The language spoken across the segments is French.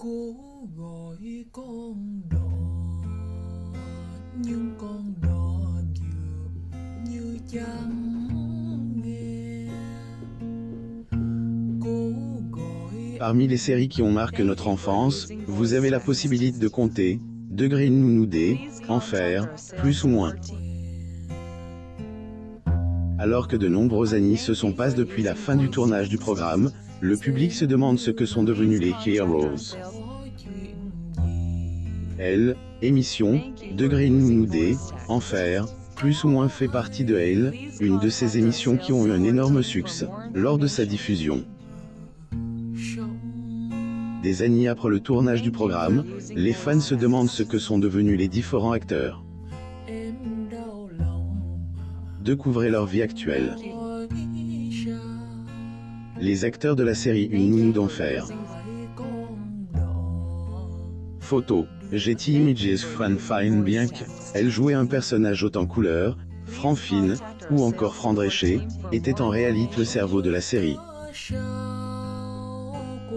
Cố gọi con đò nhưng con đò dường như chẳng nghe. Cố gọi. Parmi les séries qui ont marqué notre enfance, vous avez la possibilité de compter, Degré Nounoudé, Enfer, plus ou moins. Alors que de nombreuses années se sont passées depuis la fin du tournage du programme, le public se demande ce que sont devenus les Heroes. Elle, émission, Degré Nounoudé, Enfer, plus ou moins fait partie de Elle, une de ces émissions qui ont eu un énorme succès lors de sa diffusion. Des années après le tournage du programme, les fans se demandent ce que sont devenus les différents acteurs. Découvrez leur vie actuelle. Les acteurs de la série Une nounou d'enfer. Photo, Getty Images. Fran Fine. Bien qu'elle jouait un personnage haut en couleur, Fran Fine, ou encore Fran Drescher, était en réalité le cerveau de la série.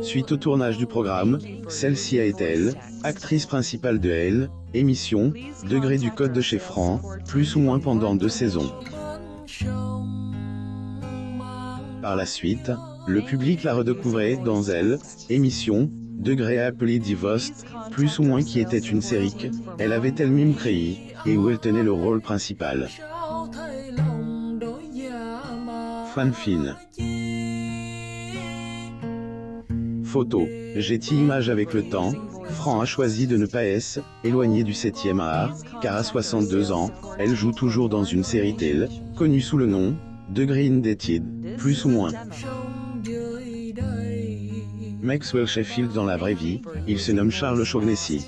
Suite au tournage du programme, celle-ci a été elle, actrice principale de Elle, émission, Degré du Code de chez Fran, plus ou moins pendant 2 saisons. Par la suite, le public la redécouvrait dans Elle, émission, Degré appelée Divorced, plus ou moins qui était une série qu'elle avait elle-même créée, et où elle tenait le rôle principal. Fan Fine. Photo, Getty Images. Avec le temps, Fran a choisi de ne pas s'éloigner du 7e art, car à 62 ans, elle joue toujours dans une série télé, connue sous le nom, Degré Indebted, plus ou moins. Maxwell Sheffield. Dans la vraie vie, il se nomme Charles Shaughnessy.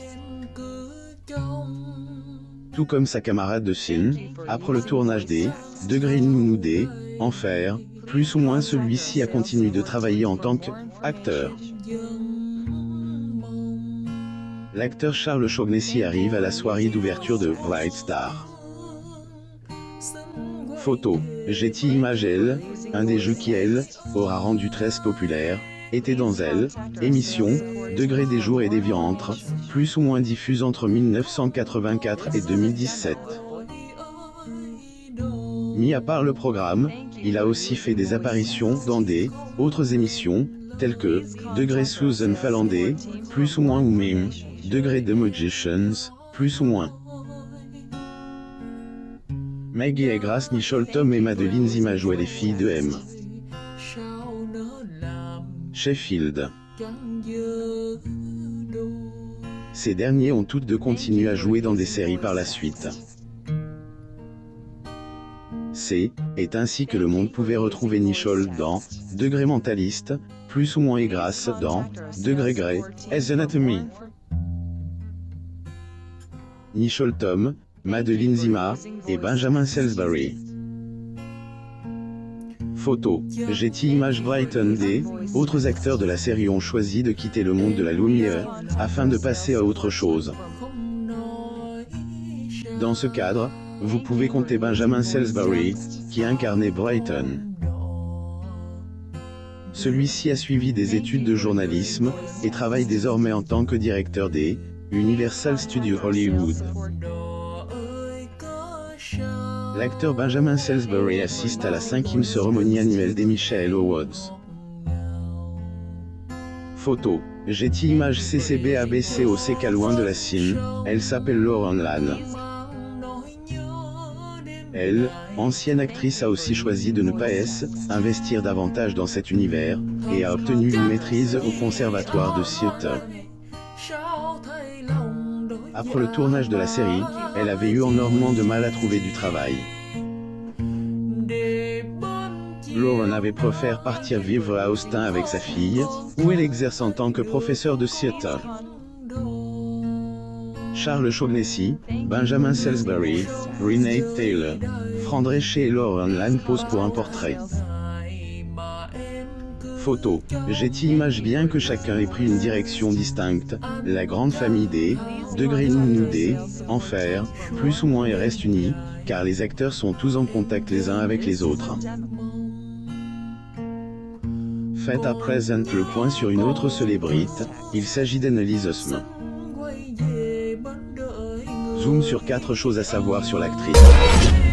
Tout comme sa camarade de film, après le tournage des Degré Nounoudé, Enfer, plus ou moins celui-ci a continué de travailler en tant qu'acteur. L'acteur Charles Shaughnessy arrive à la soirée d'ouverture de Bright Star. Photo, Getty Images. Elle, un des jeux qui Elle aura rendu très populaire, était dans Elle, émission, Degré des jours et des viantres, plus ou moins diffuse entre 1984 et 2017. Mis à part le programme, il a aussi fait des apparitions dans des autres émissions, telles que Degré Susan Fallandé, plus ou moins ou même Degré The Magicians, plus ou moins. Maggie et Grace Nichol. Tom et Madeline Zima jouaient les filles de M. Sheffield. Ces derniers ont toutes deux continué à jouer dans des séries par la suite. C'est ainsi que le monde pouvait retrouver Nichol dans Degré Mentaliste, plus ou moins et Grace dans Degré Grey's Anatomy. Nichol. Tom, Madeline Zima et Benjamin Salisbury. Photo, Getty Images. Brighton. Des autres acteurs de la série ont choisi de quitter le monde de la lumière, afin de passer à autre chose. Dans ce cadre, vous pouvez compter Benjamin Salisbury, qui incarnait Brighton. Celui-ci a suivi des études de journalisme, et travaille désormais en tant que directeur des Universal Studios Hollywood. L'acteur Benjamin Salisbury assiste à la 5e cérémonie annuelle des Michael Awards. Photo, Getty Images. CCBABCOCK. Loin de la Cine, elle s'appelle Lauren Lane. Elle, ancienne actrice, a aussi choisi de ne pas investir davantage dans cet univers, et a obtenu une maîtrise au conservatoire de Seattle. Après le tournage de la série, elle avait eu énormément de mal à trouver du travail. Lauren avait préféré partir vivre à Austin avec sa fille, où elle exerce en tant que professeur de Seattle. Charles Shaughnessy, Benjamin Salisbury, Renee Taylor, Fran Drescher et Lauren Lane posent pour un portrait. Photo, Getty Images. Bien que chacun ait pris une direction distincte, la grande famille des Degré Nounoudé, Enfer, plus ou moins et reste unie, car les acteurs sont tous en contact les uns avec les autres. Faites à présent le point sur une autre célébrité, il s'agit d'Annelise Osme. quay về bên đợi người. Zoom sur 4 choses à savoir sur l'actrice.